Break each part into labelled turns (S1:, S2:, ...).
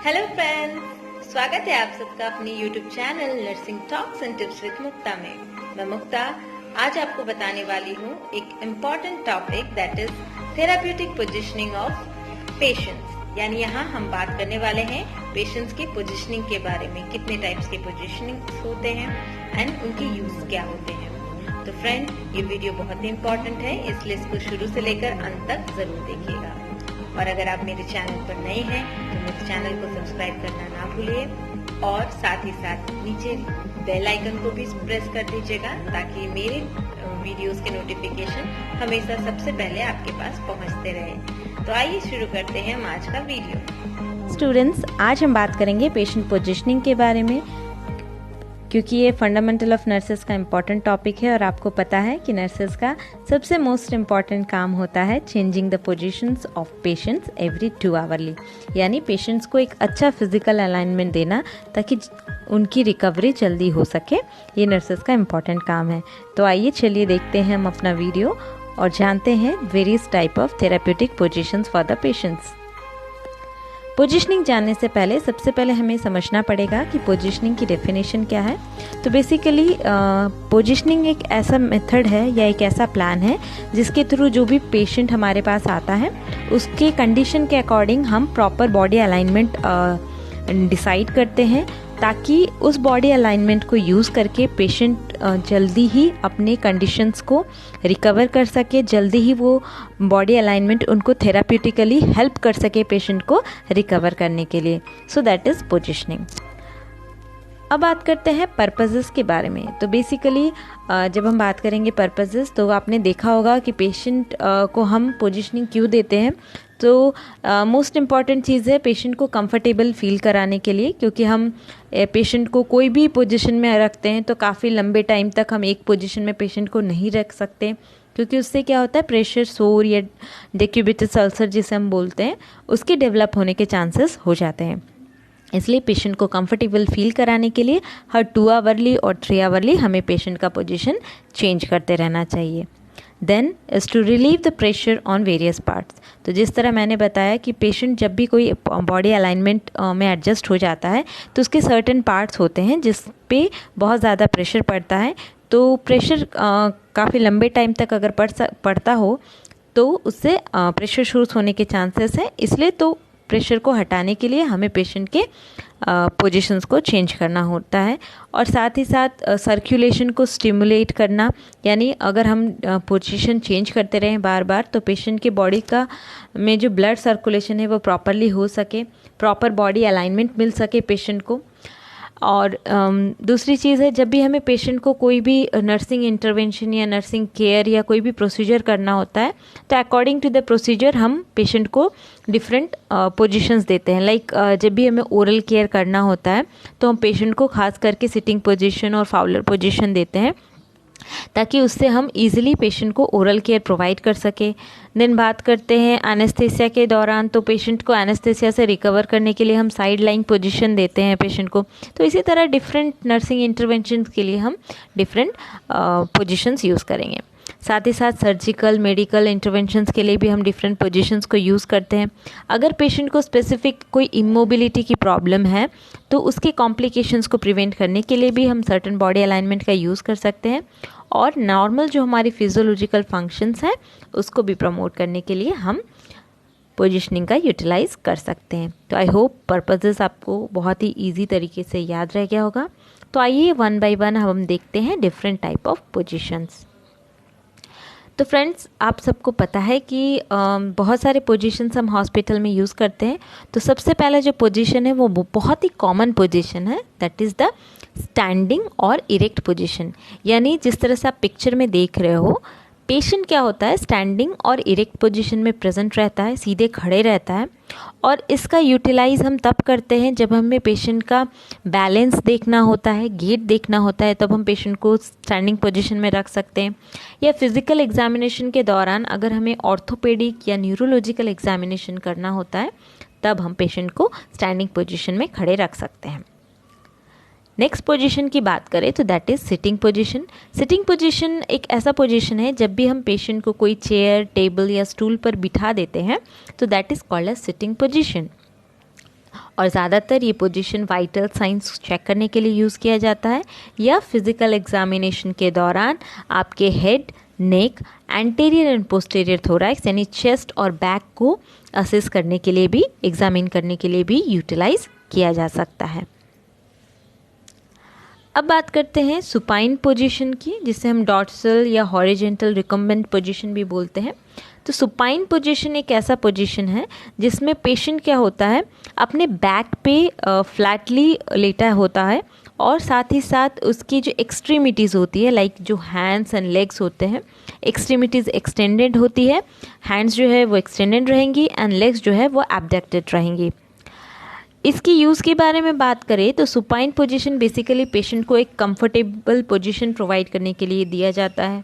S1: Hello friends, स्वागत है आप सबका अपनी YouTube channel nursing talks and tips with Mukta में। मैं मुक्ता आज आपको बताने वाली हूँ एक important topic that is therapeutic positioning of patients. यानी यहाँ हम बात करने वाले हैं पेशेंट्स की पोजीशनिंग के बारे में, कितने टाइप्स के पोजीशनिंग होते हैं एंड उनके यूज क्या होते हैं। तो फ्रेंड, ये वीडियो बहुत ही इम्पोर्टेंट है, इसलिए इसको शुरू से लेकर अंत तक जरूर देखिएगा। और अगर आप मेरे चैनल पर नए हैं तो मेरे चैनल को सब्सक्राइब करना ना भूलिए और साथ ही साथ नीचे बेल आइकन को भी प्रेस कर दीजिएगा ताकि मेरे वीडियोस के नोटिफिकेशन हमेशा सबसे पहले आपके पास पहुंचते रहे। तो आइए शुरू करते हैं हम आज का वीडियो।
S2: स्टूडेंट्स, आज हम बात करेंगे पेशेंट पोजीशनिंग के बारे में, क्योंकि ये फंडामेंटल ऑफ नर्सेस का इम्पॉर्टेंट टॉपिक है और आपको पता है कि नर्सेस का सबसे मोस्ट इम्पॉर्टेंट काम होता है changing the positions of patients every 2 hourly. यानी पेशेंट्स को एक अच्छा फिजिकल अलाइनमेंट देना ताकि उनकी रिकवरी जल्दी हो सके। ये नर्सेस का इम्पॉर्टेंट काम है। तो आइए चलिए देखते हैं हम अपना वीडियो और जानते हैं various type of therapeutic positions for the patients. Positioning जानने से पहले सबसे पहले हमें समझना पड़ेगा कि पोजीशनिंग की डेफिनेशन क्या है। तो बेसिकली पोजीशनिंग एक ऐसा मेथड है या एक ऐसा प्लान है जिसके थ्रू जो भी पेशेंट हमारे पास आता है उसके कंडीशन के अकॉर्डिंग हम प्रॉपर बॉडी अलाइनमेंट डिसाइड करते हैं ताकि उस बॉडी अलाइनमेंट को यूज़ करके पेशेंट जल्दी ही अपने कंडीशंस को रिकवर कर सके, जल्दी ही वो बॉडी अलाइनमेंट उनको थेराप्यूटिकली हेल्प कर सके पेशेंट को रिकवर करने के लिए। So that is positioning. अब बात करते हैं पर्पसेस के बारे में। तो बेसिकली जब हम बात करेंगे पर्पसेस, तो आपने देखा होगा कि पेशेंट को हम पोजीशनिंग क्यों देते हैं। तो मोस्ट इम्पॉर्टेंट चीज़ है पेशेंट को कंफर्टेबल फील कराने के लिए, क्योंकि हम पेशेंट को कोई भी पोजीशन में रखते हैं तो काफ़ी लंबे टाइम तक हम एक पोजीशन में पेशेंट को नहीं रख सकते, क्योंकि उससे क्या होता है प्रेशर सोर या डेक्यूबिटस अल्सर जिसे हम बोलते हैं उसके डेवलप होने के चांसेस हो जाते हैं। इसलिए पेशेंट को कंफर्टेबल फील कराने के लिए हर 2 आवरली और 3 आवरली हमें पेशेंट का पोजीशन चेंज करते रहना चाहिए। Then is to relieve the pressure on various parts. तो जिस तरह मैंने बताया कि पेशेंट जब भी कोई बॉडी अलाइनमेंट में एडजस्ट हो जाता है तो उसके सर्टेन पार्ट्स होते हैं जिस पे बहुत ज़्यादा प्रेशर पड़ता है। तो प्रेशर काफ़ी लंबे टाइम तक अगर पड़ता हो तो उससे प्रेशर शूज होने के चांसेस हैं। इसलिए तो प्रेशर को हटाने के लिए हमें पेशेंट के पोजीशंस को चेंज करना होता है और साथ ही साथ सर्कुलेशन को स्टिमुलेट करना। यानी अगर हम पोजीशन चेंज करते रहें बार बार तो पेशेंट के बॉडी का में जो ब्लड सर्कुलेशन है वो प्रॉपरली हो सके, प्रॉपर बॉडी अलाइनमेंट मिल सके पेशेंट को। और दूसरी चीज़ है, जब भी हमें पेशेंट को कोई भी नर्सिंग इंटरवेंशन या नर्सिंग केयर या कोई भी प्रोसीजर करना होता है तो अकॉर्डिंग टू द प्रोसीजर हम पेशेंट को डिफरेंट पोजीशंस देते हैं। लाइक जब भी हमें ओरल केयर करना होता है तो हम पेशेंट को खास करके सिटिंग पोजीशन और फाउलर पोजीशन देते हैं ताकि उससे हम इजीली पेशेंट को ओरल केयर प्रोवाइड कर सके। देन बात करते हैं एनेस्थेसिया के दौरान, तो पेशेंट को एनेस्थेसिया से रिकवर करने के लिए हम साइड लाइन पोजीशन देते हैं पेशेंट को। तो इसी तरह डिफरेंट नर्सिंग इंटरवेंशंस के लिए हम डिफरेंट पोजीशंस यूज़ करेंगे। साथ ही साथ सर्जिकल मेडिकल इंटरवेंशंस के लिए भी हम डिफरेंट पोजीशंस को यूज़ करते हैं। अगर पेशेंट को स्पेसिफिक कोई इमोबिलिटी की प्रॉब्लम है तो उसके कॉम्प्लिकेशंस को प्रिवेंट करने के लिए भी हम सर्टेन बॉडी अलाइनमेंट का यूज़ कर सकते हैं और नॉर्मल जो हमारी फिजियोलॉजिकल फंक्शंस हैं उसको भी प्रमोट करने के लिए हम पोजीशनिंग का यूटिलाइज कर सकते हैं। तो आई होप पर्पसेस आपको बहुत ही ईजी तरीके से याद रह गया होगा। तो आइए 1 बाय 1 हम देखते हैं डिफरेंट टाइप ऑफ पोजीशंस। तो फ्रेंड्स, आप सबको पता है कि बहुत सारे पोजीशंस हम हॉस्पिटल में यूज़ करते हैं। तो सबसे पहला जो पोजीशन है वो बहुत ही कॉमन पोजीशन है, दैट इज़ द स्टैंडिंग और इरेक्ट पोजीशन। यानी जिस तरह से आप पिक्चर में देख रहे हो, पेशेंट क्या होता है स्टैंडिंग और इरेक्ट पोजीशन में प्रेजेंट रहता है, सीधे खड़े रहता है। और इसका यूटिलाइज हम तब करते हैं जब हमें पेशेंट का बैलेंस देखना होता है, गेट देखना होता है, तब हम पेशेंट को स्टैंडिंग पोजीशन में रख सकते हैं। या फिजिकल एग्जामिनेशन के दौरान अगर हमें ऑर्थोपेडिक या न्यूरोलॉजिकल एग्जामिनेशन करना होता है तब हम पेशेंट को स्टैंडिंग पोजीशन में खड़े रख सकते हैं। नेक्स्ट पोजीशन की बात करें तो that is sitting position. Sitting position एक ऐसा पोजीशन है जब भी हम पेशेंट को कोई चेयर, टेबल या स्टूल पर बिठा देते हैं तो that is called as sitting position. और ज़्यादातर ये पोजीशन वाइटल साइंस चेक करने के लिए यूज़ किया जाता है या फिज़िकल एग्जामिनेशन के दौरान आपके head, neck, anterior and posterior thorax यानी चेस्ट और बैक को असेस करने के लिए भी, एग्जामिन करने के लिए भी यूटिलाइज किया जा सकता है। अब बात करते हैं सुपाइन पोजीशन की, जिसे हम डॉर्सल या हॉरिजेंटल रिकम्बेंट पोजीशन भी बोलते हैं। तो सुपाइन पोजीशन एक ऐसा पोजीशन है जिसमें पेशेंट क्या होता है, अपने बैक पे फ्लैटली लेटा होता है और साथ ही साथ उसकी जो एक्सट्रीमिटीज़ होती है, लाइक जो हैंड्स एंड लेग्स होते हैं, एक्सट्रीमिटीज़ एक्सटेंडेड होती है, हैंड्स जो है वो एक्सटेंडेड रहेंगी एंड लेग्स जो है वो एब्डक्टेड रहेंगी। इसकी यूज़ के बारे में बात करें तो सुपाइन पोजीशन बेसिकली पेशेंट को एक कंफर्टेबल पोजीशन प्रोवाइड करने के लिए दिया जाता है।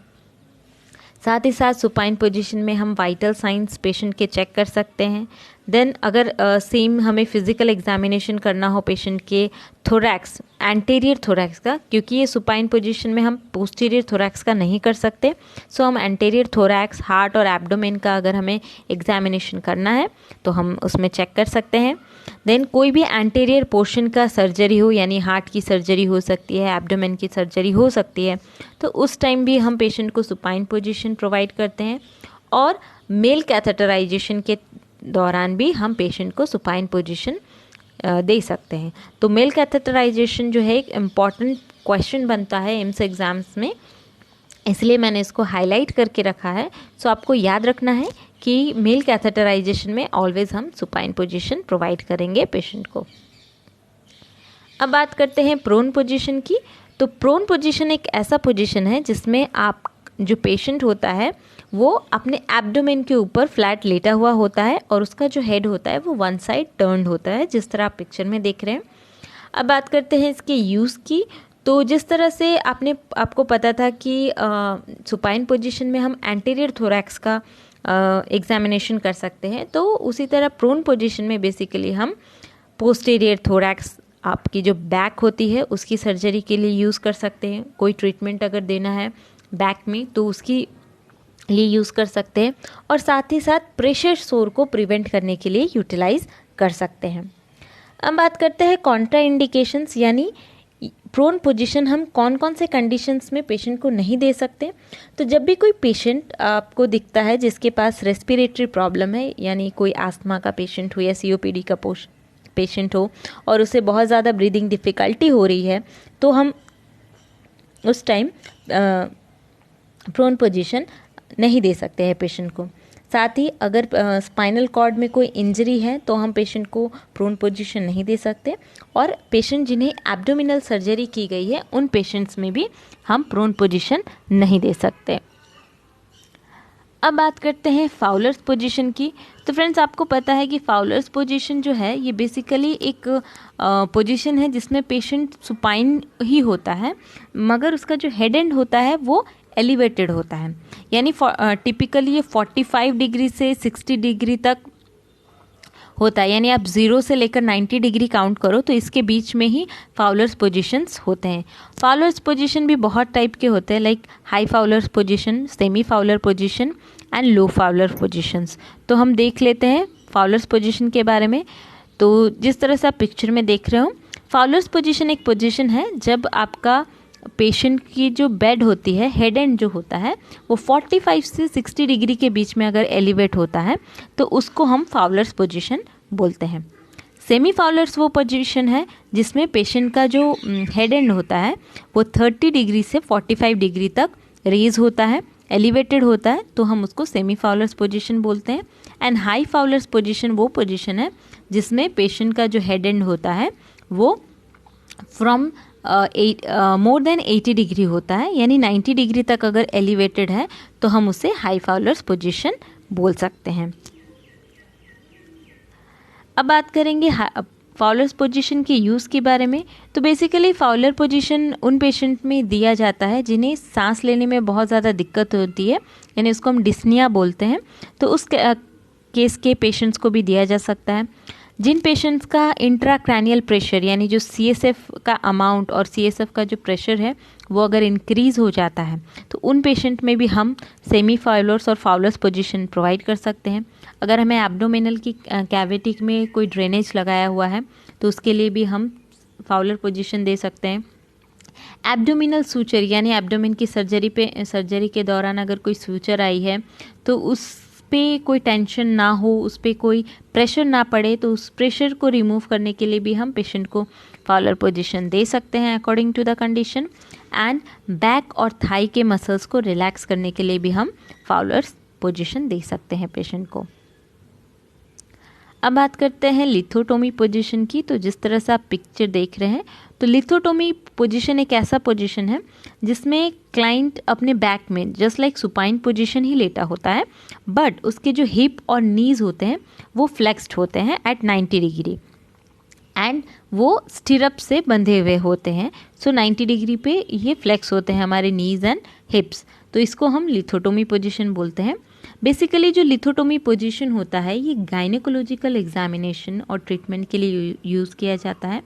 S2: साथ ही साथ सुपाइन पोजीशन में हम वाइटल साइंस पेशेंट के चेक कर सकते हैं। देन अगर सेम हमें फिज़िकल एग्जामिनेशन करना हो पेशेंट के थोरैक्स, एंटीरियर थोरैक्स का, क्योंकि ये सुपाइन पोजीशन में हम पोस्टीरियर थोरैक्स का नहीं कर सकते, सो हम एंटीरियर थोरैक्स, हार्ट और एब्डोमेन का अगर हमें एग्जामिनेशन करना है तो हम उसमें चेक कर सकते हैं। देन कोई भी एंटीरियर पोर्शन का सर्जरी हो, यानी हार्ट की सर्जरी हो सकती है, एब्डोमेन की सर्जरी हो सकती है, तो उस टाइम भी हम पेशेंट को सुपाइन पोजीशन प्रोवाइड करते हैं। और मेल कैथेटराइजेशन के दौरान भी हम पेशेंट को सुपाइन पोजीशन दे सकते हैं। तो मेल कैथेटराइजेशन जो है एक इम्पॉर्टेंट क्वेश्चन बनता है एम्स एग्ज़ाम्स में, इसलिए मैंने इसको हाईलाइट करके रखा है। सो आपको याद रखना है कि मेल कैथेटराइजेशन में ऑलवेज हम सुपाइन पोजीशन प्रोवाइड करेंगे पेशेंट को। अब बात करते हैं प्रोन पोजीशन की। तो प्रोन पोजीशन एक ऐसा पोजीशन है जिसमें आप जो पेशेंट होता है वो अपने एब्डोमेन के ऊपर फ्लैट लेटा हुआ होता है और उसका जो हेड होता है वो वन साइड टर्न्ड होता है, जिस तरह आप पिक्चर में देख रहे हैं। अब बात करते हैं इसके यूज़ की। तो जिस तरह से आपको पता था कि सुपाइन पोजीशन में हम एंटीरियर थोरैक्स का एग्जामिनेशन कर सकते हैं, तो उसी तरह प्रोन पोजीशन में बेसिकली हम पोस्टीरियर थोरैक्स, आपकी जो बैक होती है उसकी सर्जरी के लिए यूज़ कर सकते हैं। कोई ट्रीटमेंट अगर देना है बैक में तो उसकी लिए यूज़ कर सकते हैं, और साथ ही साथ प्रेशर सोर को प्रिवेंट करने के लिए यूटिलाइज कर सकते हैं। अब बात करते हैं कॉन्ट्रा इंडिकेशंस, यानी प्रोन पोजीशन हम कौन कौन से कंडीशंस में पेशेंट को नहीं दे सकते। तो जब भी कोई पेशेंट आपको दिखता है जिसके पास रेस्पिरेटरी प्रॉब्लम है, यानी कोई आस्थमा का पेशेंट हो या COPD का पेशेंट हो और उसे बहुत ज़्यादा ब्रीदिंग डिफ़िकल्टी हो रही है, तो हम उस टाइम प्रोन पोजीशन नहीं दे सकते हैं पेशेंट को। साथ ही अगर स्पाइनल कॉर्ड में कोई इंजरी है तो हम पेशेंट को प्रोन पोजीशन नहीं दे सकते, और पेशेंट जिन्हें एब्डोमिनल सर्जरी की गई है उन पेशेंट्स में भी हम प्रोन पोजीशन नहीं दे सकते। अब बात करते हैं फाउलर्स पोजीशन की। तो फ्रेंड्स, आपको पता है कि फाउलर्स पोजीशन जो है ये बेसिकली एक पोजीशन है जिसमें पेशेंट सुपाइन ही होता है, मगर उसका जो हेड एंड होता है वो एलिवेटेड होता है, यानी टिपिकली ये 45 डिग्री से 60 डिग्री तक होता है, यानी आप 0 से लेकर 90 डिग्री काउंट करो तो इसके बीच में ही फाउलर्स पोजीशंस होते हैं। फाउलर्स पोजीशन भी बहुत टाइप के होते हैं, like high Fowler's position, semi Fowler position and low Fowler positions. तो हम देख लेते हैं फाउलर्स पोजीशन के बारे में। तो जिस तरह से आप पिक्चर में देख रहे हो, फाउलर्स पोजीशन एक पोजीशन है जब आपका पेशेंट की जो बेड होती है, हेड एंड जो होता है वो 45 से 60 डिग्री के बीच में अगर एलिवेट होता है तो उसको हम फाउलर्स पोजीशन बोलते हैं। सेमी फाउलर्स वो पोजीशन है जिसमें पेशेंट का जो हेड एंड होता है वो 30 डिग्री से 45 डिग्री तक रेज होता है, एलिवेटेड होता है, तो हम उसको सेमी फाउलर्स पोजीशन बोलते हैं। एंड हाई फाउलर्स पोजीशन वो पोजीशन है जिसमें पेशेंट का जो हेड एंड होता है वो फ्रॉम मोर देन 80 डिग्री होता है, यानी 90 डिग्री तक अगर एलिवेटेड है तो हम उसे हाई फाउलर्स पोजीशन बोल सकते हैं। अब बात करेंगे फाउलर्स पोजीशन के यूज़ के बारे में। तो बेसिकली फाउलर पोजीशन उन पेशेंट में दिया जाता है जिन्हें सांस लेने में बहुत ज़्यादा दिक्कत होती है, यानी उसको हम डिस्निया बोलते हैं, तो उस केस के पेशेंट्स को भी दिया जा सकता है। जिन पेशेंट्स का इंट्राक्रैनियल प्रेशर, यानी जो CSF का अमाउंट और CSF का जो प्रेशर है वो अगर इंक्रीज़ हो जाता है तो उन पेशेंट में भी हम सेमी फाउलर्स और फाउलर्स पोजीशन प्रोवाइड कर सकते हैं। अगर हमें एब्डोमिनल की कैविटी में कोई ड्रेनेज लगाया हुआ है तो उसके लिए भी हम फाउलर पोजीशन दे सकते हैं। एब्डोमिनल सूचर यानी एब्डोमिन की सर्जरी के दौरान अगर कोई सूचर आई है तो उस पे कोई टेंशन ना हो, उस पे कोई प्रेशर ना पड़े, तो उस प्रेशर को रिमूव करने के लिए भी हम पेशेंट को फाउलर पोजीशन दे सकते हैं according to the condition. And back और थाई के मसल्स को रिलैक्स करने के लिए भी हम फाउलर पोजीशन दे सकते हैं पेशेंट को। अब बात करते हैं लिथोटोमी पोजीशन की। तो जिस तरह से आप पिक्चर देख रहे हैं, तो लिथोटोमी पोजीशन एक ऐसा पोजीशन है जिसमें क्लाइंट अपने बैक में जस्ट लाइक सुपाइन पोजीशन ही लेटा होता है, बट उसके जो हिप और नीज होते हैं वो फ्लेक्स्ड होते हैं एट 90 डिग्री एंड वो स्टिरअप से बंधे हुए होते हैं। सो 90 डिग्री पे ये फ्लेक्स होते हैं हमारे नीज एंड हिप्स, तो इसको हम लिथोटोमी पोजीशन बोलते हैं। बेसिकली जो लिथोटोमी पोजीशन होता है ये गायनेकोलॉजिकल एग्जामिनेशन और ट्रीटमेंट के लिए यूज़ किया जाता है।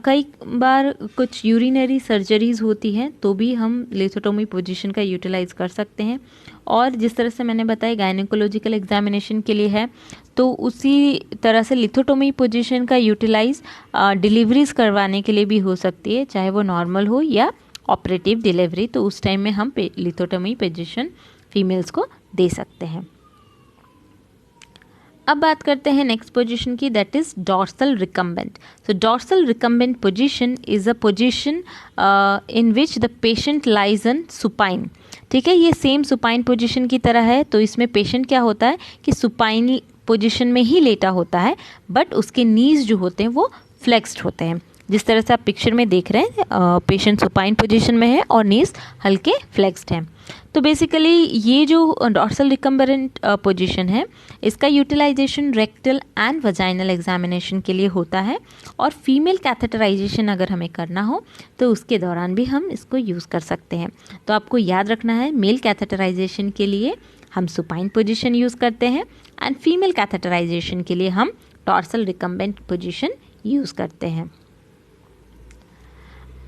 S2: कई बार कुछ यूरिनरी सर्जरीज होती हैं तो भी हम लिथोटोमी पोजीशन का यूटिलाइज कर सकते हैं, और जिस तरह से मैंने बताया गायनेकोलॉजिकल एग्जामिनेशन के लिए है तो उसी तरह से लिथोटोमी पोजीशन का यूटिलाइज डिलीवरीज करवाने के लिए भी हो सकती है, चाहे वो नॉर्मल हो या ऑपरेटिव डिलीवरी, तो उस टाइम में हम लिथोटोमी पोजीशन फीमेल्स को दे सकते हैं। अब बात करते हैं नेक्स्ट पोजीशन की, that is dorsal recumbent. So dorsal recumbent position is a position in which the patient lies on supine. ठीक है, ये सेम सुपाइन पोजीशन की तरह है। तो इसमें पेशेंट क्या होता है कि सुपाइन पोजीशन में ही लेटा होता है, बट उसके नीज जो होते हैं वो फ्लेक्स्ड होते हैं। जिस तरह से आप पिक्चर में देख रहे हैं, पेशेंट सुपाइन पोजीशन में है और नीज हल्के फ्लेक्स्ड हैं। तो बेसिकली ये जो डॉर्सल रिकम्बेंट पोजीशन है इसका utilization rectal and vaginal examination के लिए होता है, और फीमेल कैथेटराइजेशन अगर हमें करना हो तो उसके दौरान भी हम इसको यूज़ कर सकते हैं। तो आपको याद रखना है, मेल कैथेटराइजेशन के लिए हम सुपाइन पोजीशन यूज़ करते हैं एंड फीमेल कैथेटराइजेशन के लिए हम डॉर्सल रिकम्बेंट पोजीशन यूज़ करते हैं।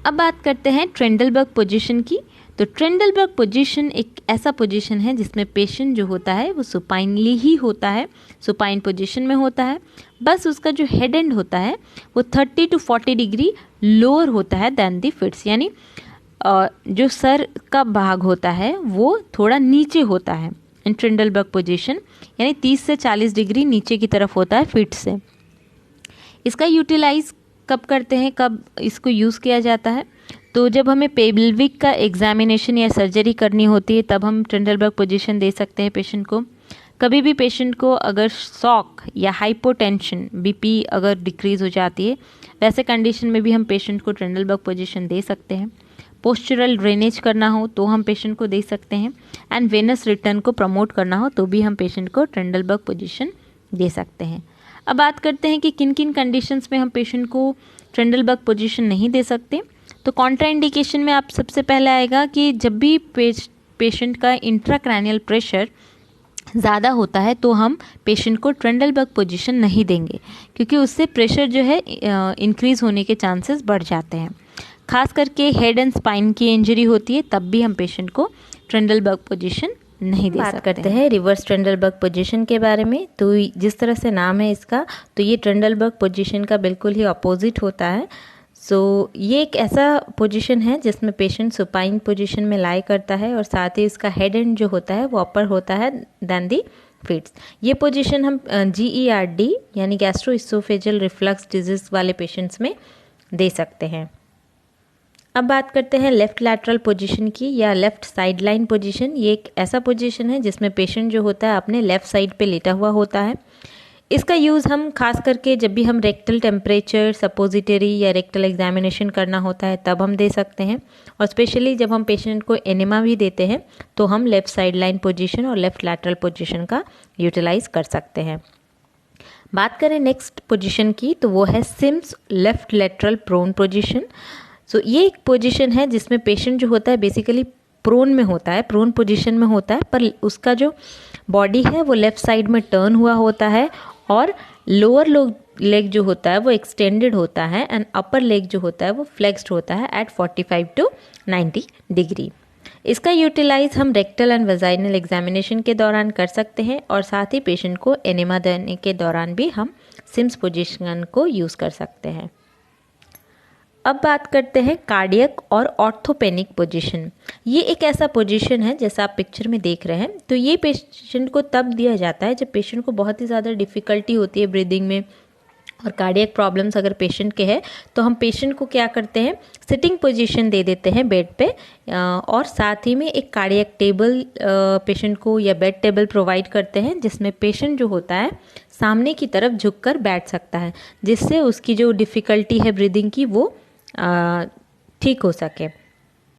S2: अब बात करते हैं ट्रेंडलबर्ग पोजीशन की। तो ट्रेंडलबर्ग पोजीशन एक ऐसा पोजीशन है जिसमें पेशेंट जो होता है वो सुपाइनली ही होता है, सुपाइन पोजीशन में होता है, बस उसका जो हेड एंड होता है वो 30 to 40 डिग्री लोअर होता है दैन दी फिट्स, यानी जो सर का भाग होता है वो थोड़ा नीचे होता है इन ट्रेंडलबर्ग पोजीशन, यानी 30 से 40 डिग्री नीचे की तरफ होता है फिट से। इसका यूटिलाइज कब करते हैं, कब इसको यूज़ किया जाता है, तो जब हमें पेल्विक का एग्जामिनेशन या सर्जरी करनी होती है तब हम ट्रेंडलबर्ग पोजीशन दे सकते हैं पेशेंट को। कभी भी पेशेंट को अगर शॉक या हाइपोटेंशन, बीपी अगर डिक्रीज़ हो जाती है, वैसे कंडीशन में भी हम पेशेंट को ट्रेंडलबर्ग पोजीशन दे सकते हैं। पोस्चरल ड्रेनेज करना हो तो हम पेशेंट को दे सकते हैं, एंड वेनस रिटर्न को प्रमोट करना हो तो भी हम पेशेंट को ट्रेंडलबर्ग पोजीशन दे सकते हैं। अब बात करते हैं कि किन किन कंडीशंस में हम पेशेंट को ट्रेंडलबर्ग पोजीशन नहीं दे सकते। तो कॉन्ट्राइंडिकेशन में आप सबसे पहले आएगा कि जब भी पेशेंट का इंट्राक्रैनियल प्रेशर ज़्यादा होता है तो हम पेशेंट को ट्रेंडलबर्ग पोजीशन नहीं देंगे, क्योंकि उससे प्रेशर जो है इंक्रीज़ होने के चांसेस बढ़ जाते हैं। खास करके हेड एंड स्पाइन की इंजरी होती है तब भी हम पेशेंट को ट्रेंडलबर्ग पोजीशन नहीं दे सकते। बात करते हैं रिवर्स ट्रेंडलबर्ग पोजीशन के बारे में। तो जिस तरह से नाम है इसका, तो ये ट्रेंडलबर्ग पोजीशन का बिल्कुल ही अपोजिट होता है। सो ये एक ऐसा पोजीशन है जिसमें पेशेंट सुपाइन पोजीशन में लाई करता है, और साथ ही इसका हेड एंड जो होता है वो अपर होता है दैन दी फिट्स। ये पोजीशन हम GERD यानी गैस्ट्रोइसोफेजियल रिफ्लक्स डिजीज वाले पेशेंट्स में दे सकते हैं। अब बात करते हैं लेफ्ट लैटरल पोजीशन की, या लेफ्ट साइड लाइन पोजीशन। ये एक ऐसा पोजीशन है जिसमें पेशेंट जो होता है अपने लेफ्ट साइड पे लेटा हुआ होता है। इसका यूज़ हम खास करके जब भी हम रेक्टल टेम्परेचर, सपोजिटरी या रेक्टल एग्जामिनेशन करना होता है तब हम दे सकते हैं, और स्पेशली जब हम पेशेंट को एनेमा भी देते हैं तो हम लेफ्ट साइड लाइन पोजीशन और लेफ्ट लैटरल पोजीशन का यूटिलाइज कर सकते हैं। बात करें नेक्स्ट पोजीशन की, तो वो है Sims left lateral prone position. So ये एक पोजीशन है जिसमें पेशेंट जो होता है बेसिकली प्रोन में होता है, प्रोन पोजीशन में होता है, पर उसका जो बॉडी है वो लेफ़्ट साइड में टर्न हुआ होता है, और लोअर लोब लेग जो होता है वो एक्सटेंडेड होता है एंड अपर लेग जो होता है वो फ्लेक्स्ड होता है एट 45 to 90 डिग्री। इसका यूटिलाइज हम रेक्टल एंड वजाइनल एग्जामिनेशन के दौरान कर सकते हैं और साथ ही पेशेंट को एनेमा देने के दौरान भी हम सिम्स पोजीशन को यूज़ कर सकते हैं। अब बात करते हैं कार्डियक और ऑर्थोपेनिक पोजीशन। ये एक ऐसा पोजीशन है जैसा आप पिक्चर में देख रहे हैं। तो ये पेशेंट को तब दिया जाता है जब पेशेंट को बहुत ही ज़्यादा डिफ़िकल्टी होती है ब्रीदिंग में और कार्डियक प्रॉब्लम्स अगर पेशेंट के हैं तो हम पेशेंट को क्या करते हैं, सिटिंग पोजीशन दे देते हैं बेड पे और साथ ही में एक कार्डियक टेबल पेशेंट को या बेड टेबल प्रोवाइड करते हैं जिसमें पेशेंट जो होता है सामने की तरफ झुककर बैठ सकता है, जिससे उसकी जो डिफ़िकल्टी है ब्रीदिंग की वो ठीक हो सके।